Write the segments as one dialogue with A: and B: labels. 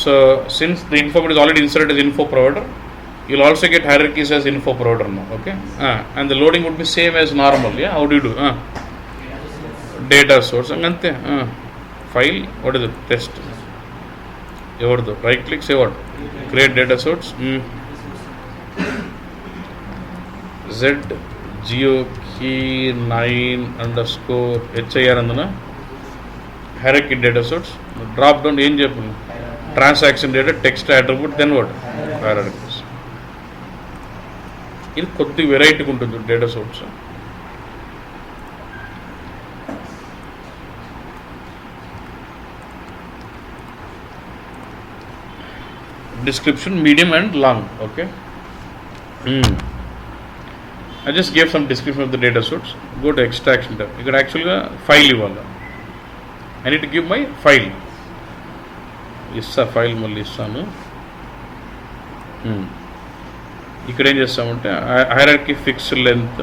A: So since the info is already inserted as info provider, you'll also get hierarchies as info provider now. Okay, and the loading would be same as normal. Yeah, how do you do? Data source angante file. What is it? Test. Evardo right click say what? Create data source. Z geo key 9 underscore HIR andana hierarchy data source. Drop down ఏం చెప్పు transaction data text attribute then what? Hierarchies. ఇది కొద్ది వెరైటీగా ఉంటుంది data source. Description medium and long. Okay, I just gave some description of the data source. Go to extraction tab. ఇక్కడ యాక్చువల్గా file ఇవ్వాలి. I need to give my file. File మళ్ళీ ఇస్తాను. ఇక్కడ ఏం చేస్తామంటే hierarchy fixed length,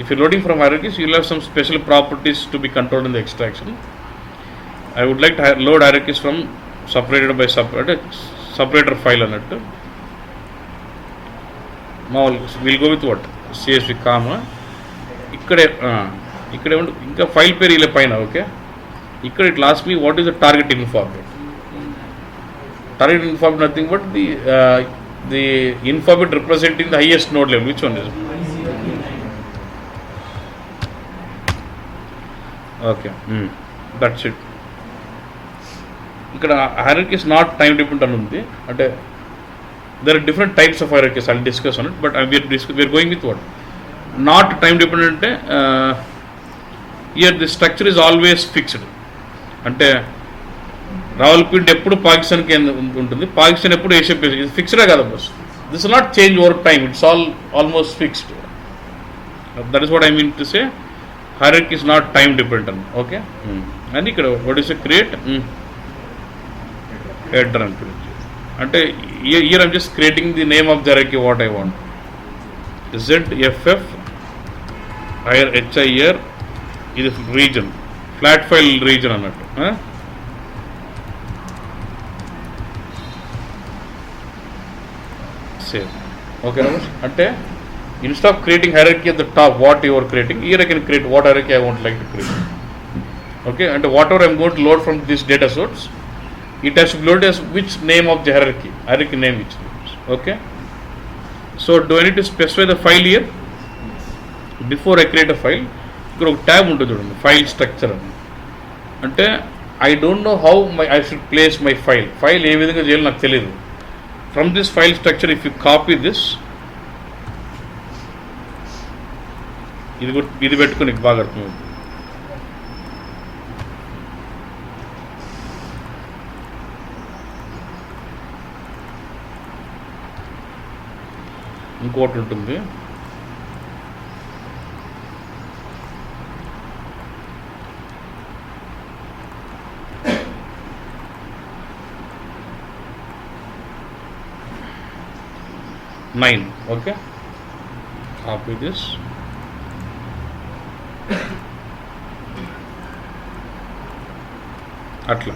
A: if you're loading from hierarchies you'll have some special properties to be controlled in the extraction. I would like to load hierarchies from separated by separator file అన్నట్టు. we'll go with what CSV comma ఇక్కడే ఇంకా file పేరు ఇలా పైన. Okay, ఇక్కడ it last me what is the target informat. Target informed nothing but the informate representing the highest node level. Which one is it? Okay, that's it. ఇక్కడ hierarchy is not time dependent అని ఉంది. అంటే there are different types of hierarchies. I'll discuss on it, but we are going with what? Not time dependent అంటే here the structure is always fixed. అంటే రావల్పిండి ఎప్పుడు పాకిస్తాన్కి ఉంటుంది, పాకిస్తాన్ ఎప్పుడు ఏషియా ఇది ఫిక్స్డే కదా bus. This will not change over time, it's almost fixed. That is what I mean to say hierarchy is not time dependent. Okay, and ఇక్కడ what is a create header and create అంటే here I'm just creating the name of the hierarchy what I want. ZFF HIR ఇది region, flat file region అన్నట్టు. Same. Okay అంటే instead of creating hierarchy at the top what you are creating, here I can create what hierarchy I want like to create. Okay, and whatever I'm going to load from this data source, it has to be loaded as which name of the hierarchy name which names. Okay, so do I need to specify the file here before I create a file? ఇక్కడ ఒక tab ఉంటుంది చూడండి, file structure అని. అంటే I don't know how I should place my file ఏ విధంగా చేయాలో నాకు తెలియదు. From this file structure, if you copy this, ఇది పెట్టుకుని బాగా అర్థమవుతుంది. ఇంకోటి ఉంటుంది, nine. Okay, copy this. అట్లా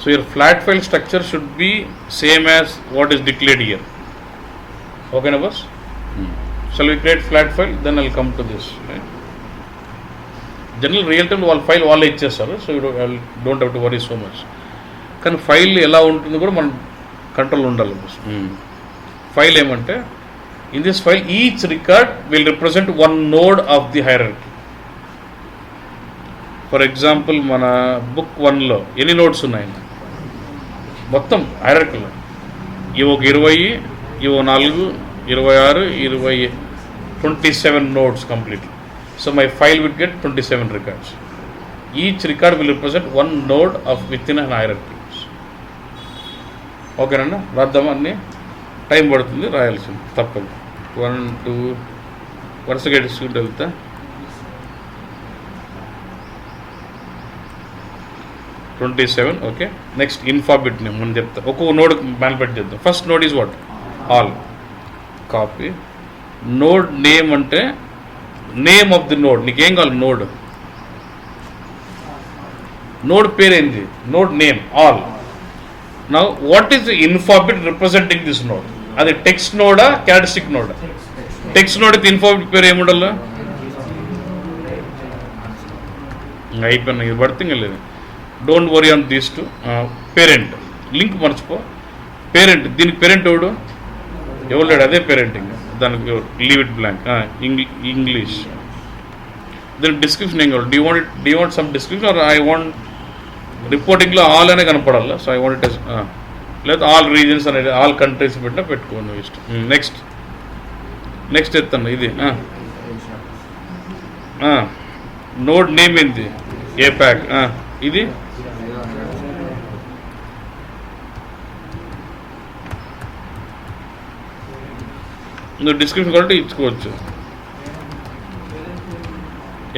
A: so your flat file structure should be same as what is declared here. Okay na boss? Shall we create flat file, then I'll come to this, right? General real time వాళ్ళ file వాళ్ళే ఇచ్చేస్తారు, so you don't have to worry so much. కానీ file ఎలా ఉంటుందో కూడా మనం control ఉండాలి. File ఏమంటే in this file each record will represent one node of the hierarchy. For example మన బుక్ 1లో ఎన్ని నోడ్స్ ఉన్నాయి మొత్తం హైరార్కీలో? ఇవి ఒక 20, ఇవి 4, 26, 20, 27 nodes completely. So my file will get 27 records. Each record will represent one node of within an hierarchy. Okay na? రాద్దామా? అన్నీ time పడుతుంది, రాయాల్సింది తప్పదు. 1, 2 వరుసగా తీసుకుంటూ వెళ్తా. 27. ఓకే, నెక్స్ట్ ఇన్ఫాబిట్ నేమ్ మనం చెప్తా. ఒక్కొక్క నోడ్ మ్యానిపులేట్ చేద్దాం. First node is what? All. Copy. Node name అంటే నేమ్ ఆఫ్ ది నోడ్. నీకేం కావాలి? నోడ్. నోడ్ పేరేంది? Node name all. Now what is the infobit representing this node? అది టెక్స్ట్ నోడా క్యారెక్టరిస్టిక్ నోడా? టెక్స్ట్ నోడ్ అయితే infobit పేరు ఏముండాలి? అయిపోయినా, ఇది పడితే ఇంకా లేదు. Don't worry on these two. Parent link మర్చిపో. పేరెంట్, దీనికి పేరెంట్ ఎవడు? ఎవరు లేడు, అదే పేరెంటింగ్. దానికి లీవ్ ఇట్ బ్లాంక్. ఇంగ్లీష్. దీని డిస్క్రిప్షన్ ఏం కావాలి? Do want some description or I want రిపోర్టింగ్లో ఆల్ అనే కనపడాలా? సో ఐ వాంట్ ఇట్ లేదా ఆల్ రీజన్స్ అనేది ఆల్ కంట్రీస్ పెట్టినా పెట్టుకోండి ఇష్టం. నెక్స్ట్ ఎత్తాను ఇది. నోడ్ నేమ్ ఏంది? APAC. ఇది నువ్వు డిస్క్రిప్షన్ కాబట్టి ఇచ్చుకోవచ్చు.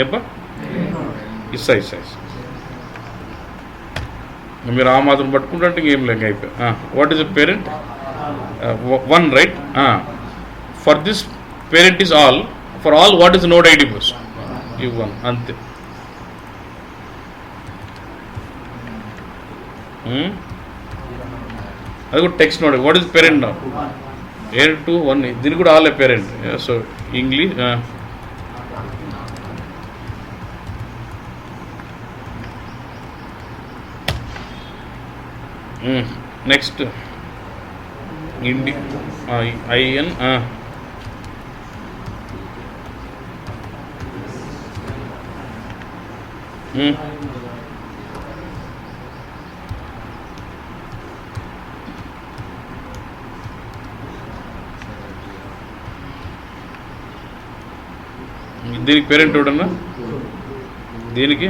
A: ఎప్ప ఇస్తా. మీరు ఆ మాత్రం పట్టుకుంటే ఇంకేం లేక అయిపోయి. What is the parent? One, right? For this parent is all. For all what is node ID first? If one, అంతే. అది కూడా text node. What is parent? No 2 1. దీనికి కూడా all a parent. So English. Next IN. దీనికి parent ఎవడన్నా? దీనికి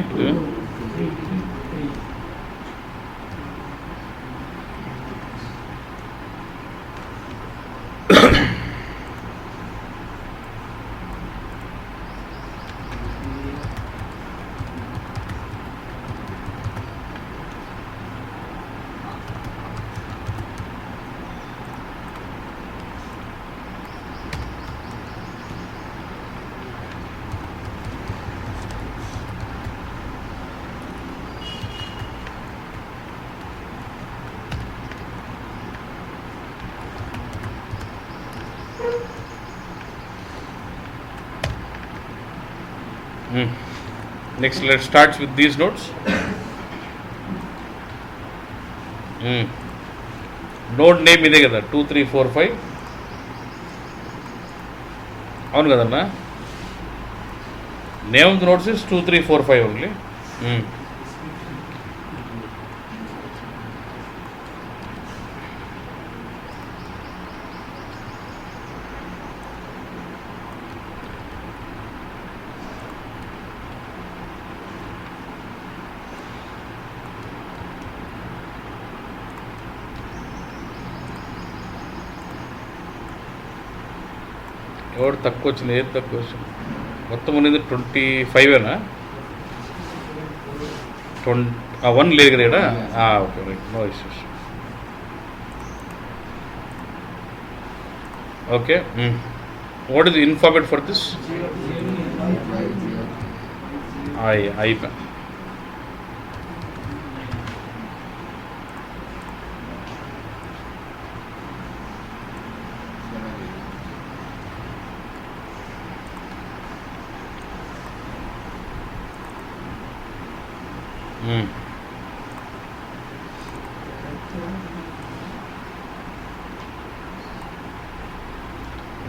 A: next let's start with these nodes. Node name ఇదే కదా, 2 3 4 5. అవును కదన్నా? Name of the notes is 2 3 4 5 only. ఎవరు తక్కువ వచ్చింది? ఏది తక్కువ వచ్చింది? మొత్తం అనేది 25ఏనా? 1 లేదు కదా ఇక్కడ. Okay, right, no issues. Okay, what is informat for this? అయిపోయి.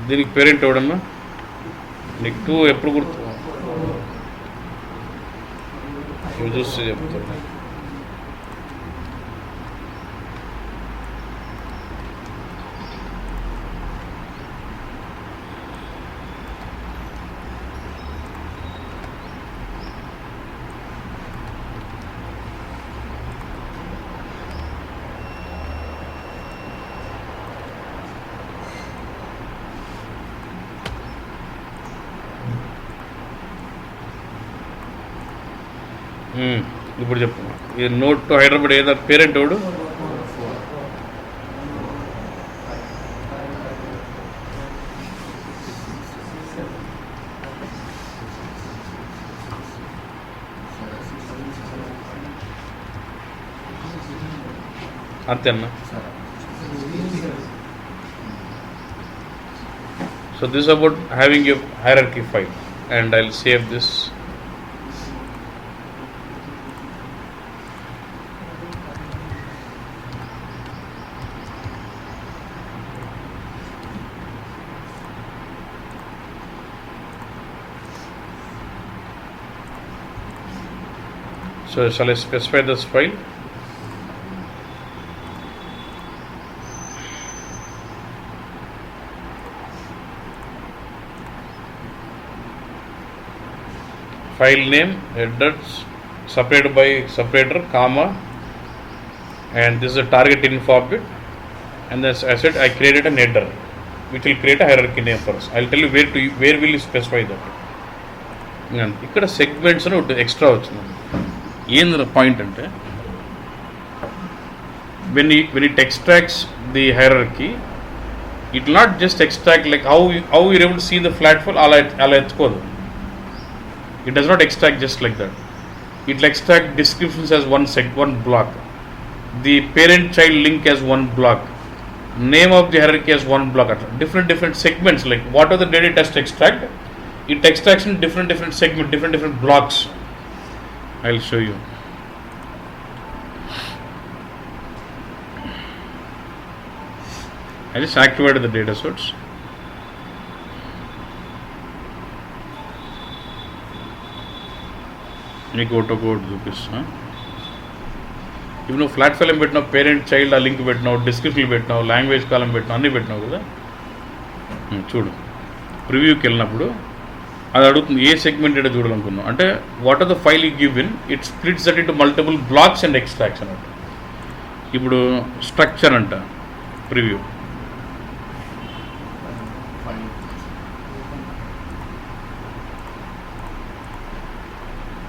A: దీనికి పేరెంట్ ఎవడన్నా? నీకు 2 ఎప్పుడు గుర్తు? ఇవి చూస్తే చెప్తున్నా. ఇప్పుడు చెప్పు, ఈ నోట్ టు హైదరాబాద్ ఏదో పేరెంట్ ఎవడు? అంతేనా? So this is about having a hierarchy file, and I'll save this. So shall I specify this file? File name, headers, separated by separator, comma, and this is a target info object, and as I said, I created an header which will create a hierarchy name for us. I'll tell you where will you specify that. ఇక్కడ segments అని ఒకటి extra వచ్చింది. ఏంది point అంటే, when it extracts the hierarchy, it will not just extract like how you're able to see the flat file అలా ఎత్తుకోదు. It does not extract just like that. It will extract descriptions as one block, the parent child link as one block, name of the hierarchy as one block, different segments, like what are the data it has to extract, it extracts in different segments, different blocks. I'll show you. I just activated the data source. నీకు ఒకటి చూపిస్తున్నా. ఇప్పుడు నువ్వు flat file పెట్టినావు, parent child ఆ link పెట్టినావు, description పెట్టినావు, language కాలం పెట్టినావు, అన్నీ పెట్టినావు కదా. చూడు, ప్రివ్యూకి వెళ్ళినప్పుడు అది అడుగుతుంది ఏ సెగ్మెంట్ ఏదో చూడాలనుకున్నావు అంటే, what are the file you give in, it splits that into multiple blocks and extracts అన్నట్టు. ఇప్పుడు స్ట్రక్చర్ అంట ప్రివ్యూ,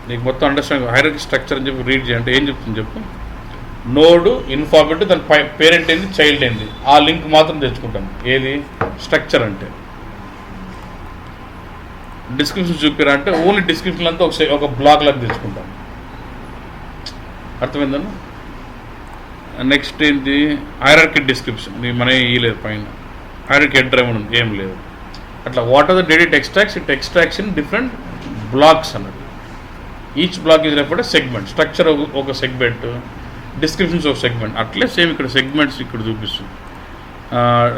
A: నీకు మొత్తం అండర్స్టాండ్ హైరార్కీ స్ట్రక్చర్ అని చెప్పి రీడ్ చేయంటే ఏం చెప్తుంది చెప్పు. నోడ్ ఇన్ఫార్మేట్, దాని పేరెంట్ ఏంది, చైల్డ్ ఏంది, ఆ లింక్ మాత్రం తెచ్చుకుంటాను. ఏది స్ట్రక్చర్ అంటే. డిస్క్రిప్షన్ చూపిరా అంటే ఓన్లీ డిస్క్రిప్షన్ అంతా ఒక బ్లాక్ లాగా తెచ్చుకుంటాను. అర్థమైందన్న. నెక్స్ట్ ఏంటి, హైరార్కీ డిస్క్రిప్షన్ మన ఇయ్యలేదు పైన, హైరార్కీ హెడర్ ఏం లేదు. అట్లా what are the data it extracts in different blocks అన్నట్టు. Each block is referred segment. Structure ఒక సెగ్మెంట్, డిస్క్రిప్షన్స్ ఒక సెగ్మెంట్. అట్లే సేమ్ ఇక్కడ సెగ్మెంట్స్ ఇక్కడ చూపిస్తుంది.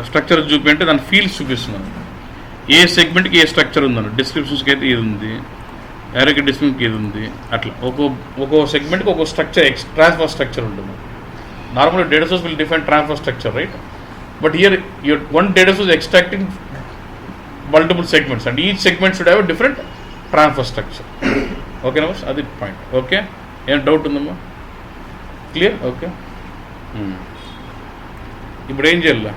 A: స్ట్రక్చర్ చూపి అంటే దాని ఫీల్డ్స్ చూపిస్తున్నాను, ఏ సెగ్మెంట్కి ఏ స్ట్రక్చర్ ఉందన్న. డిస్క్రిప్షన్స్కి అయితే ఇది ఉంది, హైరార్కీ డిస్క్రిప్షన్కి ఇది ఉంది. అట్లా ఒక్కో సెగ్మెంట్కి ఒక్కో స్ట్రక్చర్, ట్రాన్స్ఫర్ స్ట్రక్చర్ ఉంటుంది. నార్మల్గా data source will define transfer structure, right? But here your one data source extracting multiple segments and each segment should have a different transfer structure. ఓకేనా బాస్, అది పాయింట్. ఓకే, ఏం doubt ఉందమ్మా? Clear? Okay. ఇప్పుడు ఏం చేయాలి,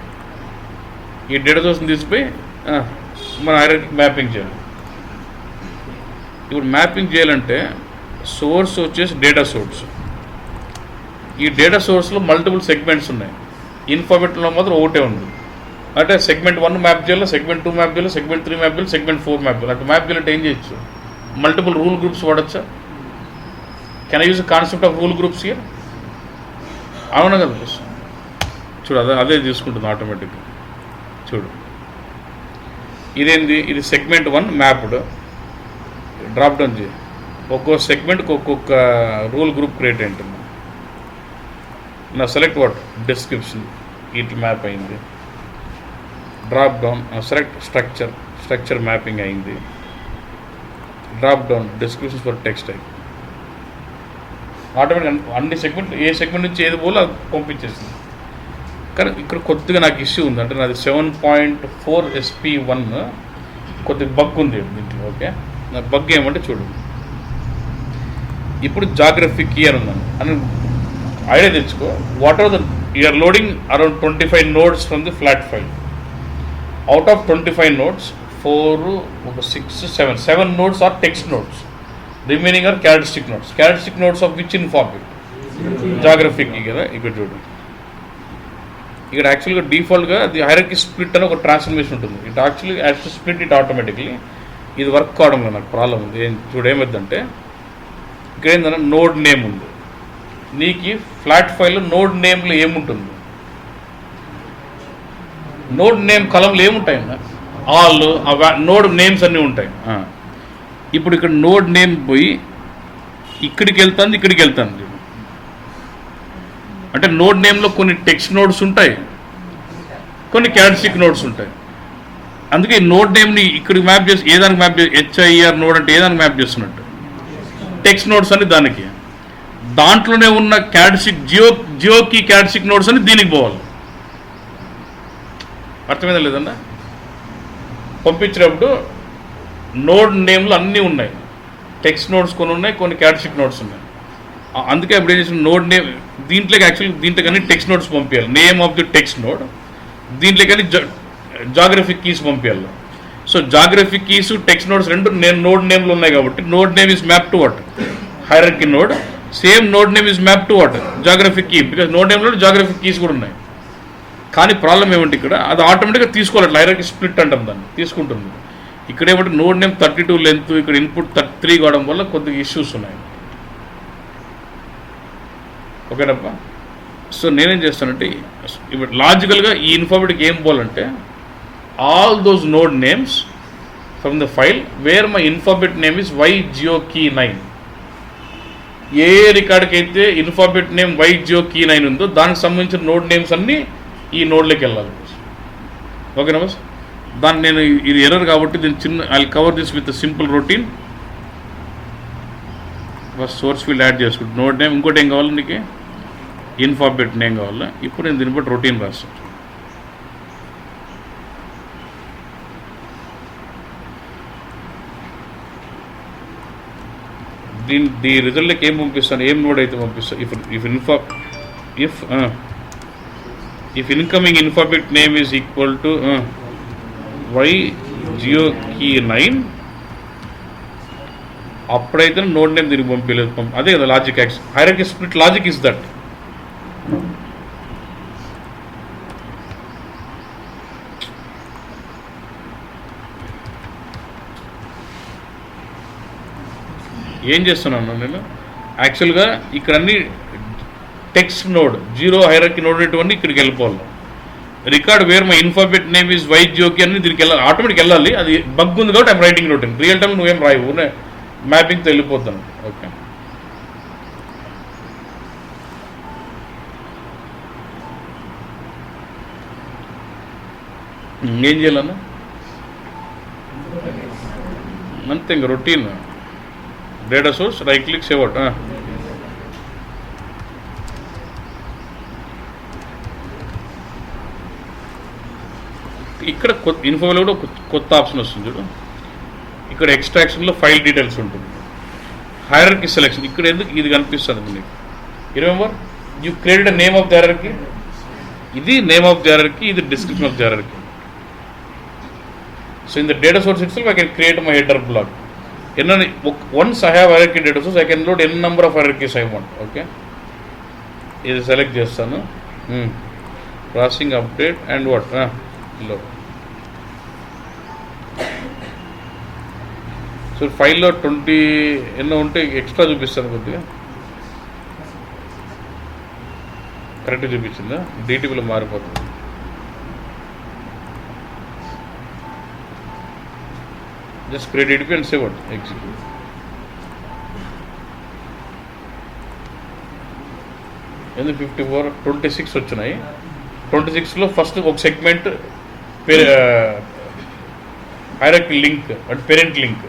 A: ఈ data సోర్స్ని తీసిపోయి మన hierarchy mapping చేయాలి. ఇప్పుడు మ్యాపింగ్ చేయాలంటే సోర్స్ వచ్చేసి డేటా సోర్స్. ఈ డేటా సోర్స్లో మల్టిపుల్ సెగ్మెంట్స్ ఉన్నాయి, ఇన్ఫార్మేట్లో మాత్రం ఒకటే ఉంది. అంటే సెగ్మెంట్ 1 మ్యాప్ చేయాలి, సెగ్మెంట్ 2 మ్యాప్ చేయాలి, సెగ్మెంట్ 3 మ్యాప్ చేయాలి, సెగ్మెంట్ 4 మ్యాప్ చేయాలి. అట్లా మ్యాప్ చేయాలంటే ఏం చేయొచ్చు, మల్టిపుల్ రూల్ గ్రూప్స్ వాడచ్చా? Can I use concept of rule groups here? అవునా కదా? చూడు, అదే తీసుకుంటుంది ఆటోమేటిక్గా. చూడు, ఇదేంది, ఇది సెగ్మెంట్ 1 మ్యాప్డ్. డ్రాప్ డౌన్ చేయి, ఒక్కో సెగ్మెంట్కి ఒక్కొక్క రూల్ గ్రూప్ క్రియేట్ అయింటుంది. నా సెలెక్ట్ వాట్ డిస్క్రిప్షన్, ఇట్లా మ్యాప్ అయింది. Drop down select structure mapping అయింది. Drop down descriptions for text అయింది. ఆటోమేటిక్గా అన్ని సెగ్మెంట్, ఏ సెగ్మెంట్ నుంచి ఏది పోలో అది పంపించేసింది. కానీ ఇక్కడ కొద్దిగా నాకు ఇష్యూ ఉంది, అంటే నాది 7.4 SP1 కొద్దిగా బగ్ ఉంది దీంట్లో. ఓకే, నా బగ్ ఏమంటే చూడు, ఇప్పుడు జాగ్రఫిక్ కీ అని ఉందని అని ఐడియా తెచ్చుకో. What are the you're loading around 25 nodes from the flat file. Out of 25 nodes 4, 6, 7 nodes are text nodes. Remaining are characteristic notes. Characteristic notes of which informat? Geographic కదా. ఇక్కడ చూడండి, ఇక్కడ యాక్చువల్గా డిఫాల్ట్గా ది హైరార్కీ స్ప్లిట్ అని ఒక transformation ఉంటుంది. It actually as to split it automatically. ఇది వర్క్ కావడంలో నాకు ప్రాబ్లం ఉంది. ఏమైందంటే ఇక్కడ ఏంటంటే నోడ్ నేమ్ ఉంది. నీకు ఫ్లాట్ ఫైల్లో నోడ్ నేమ్లో ఏముంటుంది? నోడ్ నేమ్ కలంలో ఏముంటాయన్నా? ఆల్ నోడ్ నేమ్స్ అన్నీ ఉంటాయి. ఇప్పుడు ఇక్కడ నోడ్ నేమ్ పోయి ఇక్కడికి వెళ్తుంది, ఇక్కడికి వెళ్తుంది. అంటే నోడ్ నేమ్లో కొన్ని టెక్స్ట్ నోడ్స్ ఉంటాయి, కొన్ని క్యారెక్టరిస్టిక్ నోడ్స్ ఉంటాయి. అందుకే నోడ్ నేమ్ని ఇక్కడికి మ్యాప్ చేసి ఏదానికి మ్యాప్ చేసి హెచ్ఐఆర్ నోడ్ అంటే ఏదానికి మ్యాప్ చేస్తున్నట్టు టెక్స్ట్ నోడ్స్ అని దానికి. దాంట్లోనే ఉన్న క్యారెక్టరిస్టిక్ జియోకి క్యారెక్టరిస్టిక్ నోడ్స్ అని దీనికి పోవాలి. అర్థమైందా లేదన్నా? పంపించినప్పుడు నోడ్ నేమ్లు అన్నీ ఉన్నాయి, టెక్స్ట్ నోట్స్ కొన్ని ఉన్నాయి, కొన్ని క్యారెక్టరిస్టిక్ నోట్స్ ఉన్నాయి. అందుకే అప్పుడు ఏం చేసిన నోడ్ నేమ్ దీంట్లోకి యాక్చువల్లీ దీంట్లో కానీ టెక్స్ట్ నోట్స్ పంపించాలి, name of the text node. దీంట్లో కానీ జాగ్రఫిక్ కీస్ పంపించాలి. So geographic keys text notes రెండు నోడ్ నేమ్లు ఉన్నాయి కాబట్టి node name is map to what? Hierarchy node. Same node name is map to what? Geographic key. Because node నేమ్లో geographic keys కూడా ఉన్నాయి. కానీ ప్రాబ్లం ఏమంటే ఇక్కడ అది ఆటోమేటిక్గా తీసుకోవాలి. హైరార్కీ స్ప్లిట్ అంటాం దాన్ని, తీసుకుంటుంది. ఇక్కడ ఏమంటే నోడ్ నేమ్ 32 లెంత్, ఇక్కడ ఇన్పుట్ 33 కావడం వల్ల కొద్దిగా ఇష్యూస్ ఉన్నాయి. ఓకేనప్పా? సో నేనేం చేస్తానంటే ఇప్పుడు లాజికల్గా ఈ ఇన్ఫార్మేటిక్ ఏం పోవాలంటే all those node names from the file where my informat name is YGOKey9. ఏ రికార్డ్కి అయితే ఇన్ఫార్మేట్ నేమ్ YGOKey9 ఉందో దానికి సంబంధించిన నోడ్ నేమ్స్ అన్నీ ఈ నోడ్లోకి వెళ్ళాలి. ఓకేనా బస్? దాన్ని నేను ఇది ఎర్రర్ కాబట్టి దీన్ని చిన్న I cover this with simple routine. First source field add చేసుకుంటు నోడ్ నేమ్. ఇంకోటి ఏం కావాలి నీకు? ఇన్ఫార్మేట్ నేమ్ కావాలా. ఇప్పుడు నేను దీన్ని బట్టి రొటీన్ రాస్తాను. దీని రిజల్ట్కి ఏం పంపిస్తాను? ఏం నోడ్ అయితే పంపిస్తాను? If incoming informat name is equal to YGOKey9 అప్పుడైతే నోడ్ నేమ్ దీనికి పంపించలేదు. అదే కదా logic. Action hierarchy split logic is that. ఏం చేస్తున్నాను నేను యాక్చువల్గా ఇక్కడ అన్ని టెక్స్ట్ నోడ్ 0 హైరార్కీ నోడ్ అనేటువంటి ఇక్కడికి వెళ్ళిపోవాలి. Record where my informat name is YGOKey అని దీనికి వెళ్ళాలి, ఆటోమేటిక్ వెళ్ళాలి. అది బగ్ ఉంది కాబట్టి I'm writing routine. Real time నువ్వేం రాయవు, మ్యాపింగ్తో వెళ్ళిపోతాను. ఓకే, ఏం చేయాలన్నా? అంతే ఇంకా routine. Data source, right click, save out. ఇక్కడ ఇన్ఫోలో కూడా కొత్త ఆప్షన్ వస్తుంది చూడు. ఇక్కడ ఎక్స్ట్రాక్షన్లో ఫైల్ డీటెయిల్స్ ఉంటుంది. హైరార్కీ సెలెక్షన్ ఇక్కడ ఎందుకు ఇది కనిపిస్తుంది మీకు? Remember you created name of the hierarchy. ఇది నేమ్ ఆఫ్ ది హైరార్కీ, ఇది description of the hierarchy. So in the data source itself I can create my header block. Once I have hierarchy data source, I can load n number of hierarchies I want. Okay, ఇది select చేస్తాను. Processing update and what load. So ఫైల్లో 20 ఎన్నో ఉంటే extra చూపిస్తాను కొద్దిగా. Correct చూపించిందా? DTPలో మారిపోతుంది. Just create DTP and save it, execute. ఎందుకు 54 26 వచ్చినాయి. 26లో ఫస్ట్ ఒక సెగ్మెంట్ హైరార్కీ లింక్ అంటే parent link,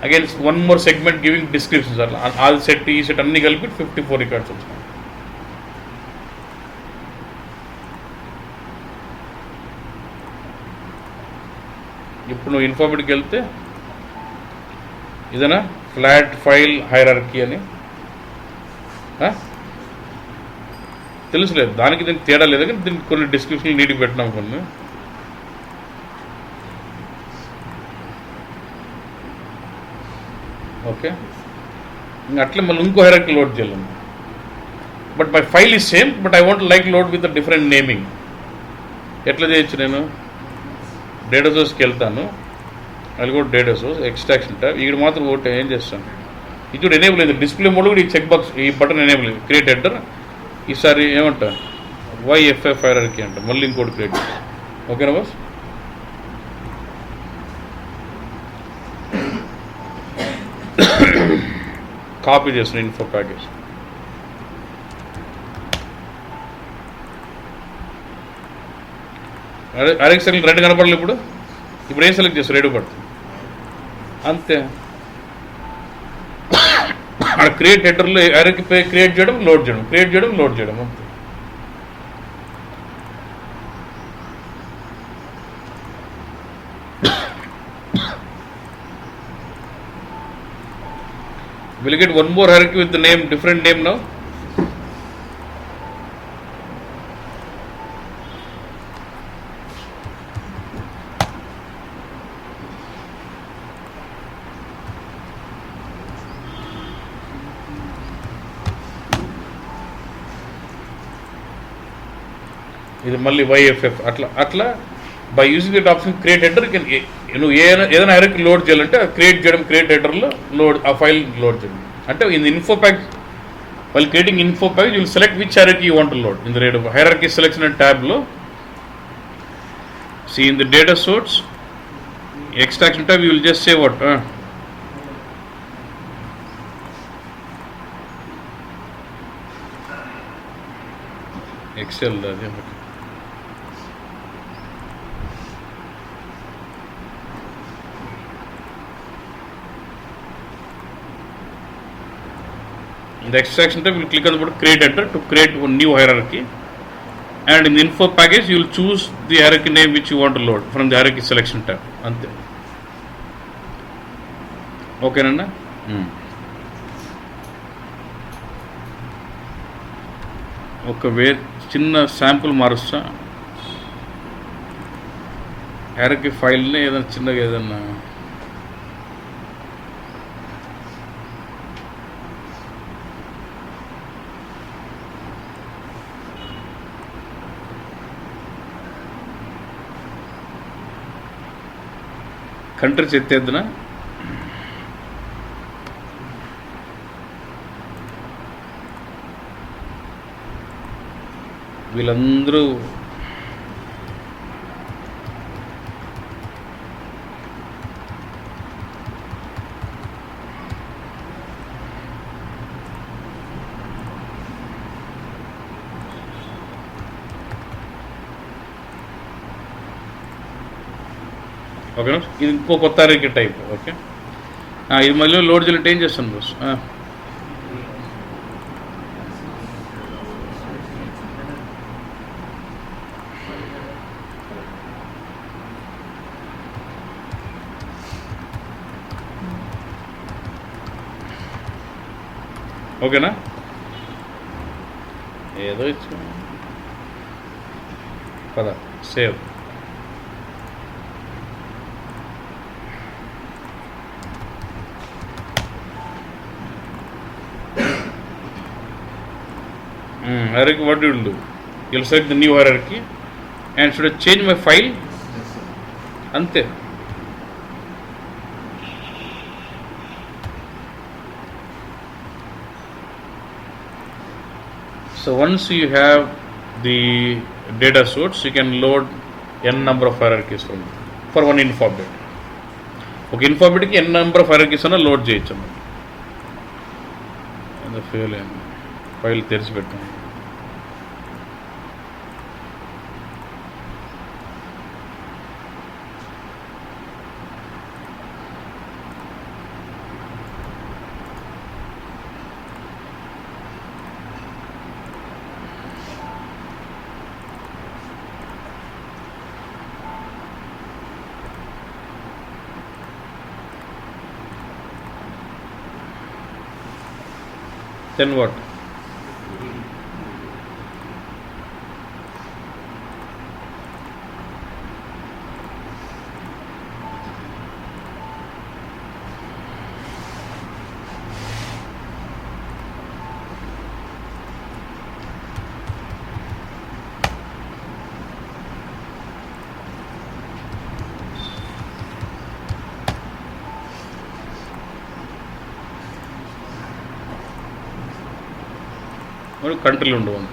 A: again one more segment giving descriptions. అట్లా ఆ సెట్ ఈ సెట్ అన్ని కలిపి 54 రికార్డ్స్ వచ్చినాయి. ఇప్పుడు నువ్వు ఇన్ఫార్మేటివ్కి వెళ్తే ఇదేనా ఫ్లాట్ ఫైల్ హైరార్కీ అని తెలుసులేదు. దానికి దీనికి తేడా లేదు, కానీ దీనికి కొన్ని డిస్క్రిప్షన్ నీటికి పెట్టినాం కొన్ని. ఓకే, ఇంకా అట్లా మళ్ళీ ఇంకో హైరార్కీ లోడ్ చేయాలి. But my file is same, but I want like load with different naming. ఎట్లా చేయొచ్చు? నేను డేటా సోర్స్కి వెళ్తాను, అది కూడా డేటా సోర్స్ ఎక్స్ట్రాక్షన్ ట్యాబ్. ఇక్కడ మాత్రం ఒకటి ఏం చేస్తాను, ఇది కూడా ఎనేబుల్ అయింది. డిస్ప్లే మోడ్ కూడా ఈ చెక్ బాక్స్, ఈ బటన్ ఎనేబుల్ అయింది. క్రియేట్ హెడర్ ఈసారి ఏమంటా వైఎఫ్ఎఫ్ హైరార్కీ అంట, మళ్ళీ ఇంకోటి క్రియేట్ చేస్తాను. ఓకేనా బాస్? కాపీ చేస్తున్నాను ఇన్ఫో ప్యాకేజ్. అరెక్ సెలెక్ట్ రెండు కనపడలేదు. ఇప్పుడు ఏం సెలెక్ట్ చేస్తారు? రెడీ పడుతుంది అంతే. అక్కడ క్రియేట్ హెడర్లో అరెక్ క్రియేట్ చేయడం, లోడ్ చేయడం, క్రియేట్ చేయడం, లోడ్ చేయడం అంతే. Will get one more hierarchy with the name, different name now. ఇది మళ్ళీ వైఎఫ్ఎఫ్ అట్లా by using that option create header నువ్వు ఏదైనా హైరార్కీ లోడ్ చేయాలంటే క్రియేట్ చేయడం, క్రియేట్ హెడర్లో లోడ్ ఆ ఫైల్ లోడ్ చేయడం. అంటే in the info pack, while creating info package, you will select which hierarchy you want to load. In the hierarchy selection and tab below, see in the data source extraction tab, you will just say what Excel. In the extraction tab, you will click on the button create header to create one new hierarchy, and in the info package you will choose the hierarchy name which you want to load from the hierarchy selection tab. Ante. Okay nana? Okay, చిన్న sample మారుస్తా. Hierarchy ఫైల్ని ఏదైనా చిన్నగా ఏదన్నా countries ఎత్తేద్దునా? వీళ్ళందరూ ఓకేనా? ఇది ఇంకో కొత్త హైరార్కీ టైప్. ఓకే, ఇది మళ్ళీ లోడ్ చేయాలంటే ఏం చేస్తాను బాస్? ఓకేనా? ఏదో ఇచ్చు పద save. Hierarchy, what you will do? You will select the new hierarchy, and should I change my file? Ante. So once you have the data source, you can load n number of hierarchies from for one info update. Okay, info update ki n number of hierarchies ana load cheyochu. Anda fail ayindi. File తెరిచి పెట్టాను. Then what? or country undu one.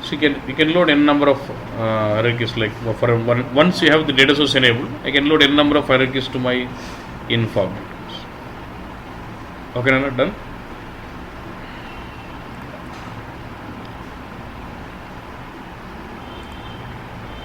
A: So you can load n number of hierarchies, like for once you have the data source enabled, I can load n number of hierarchies to my in format. Okay, done.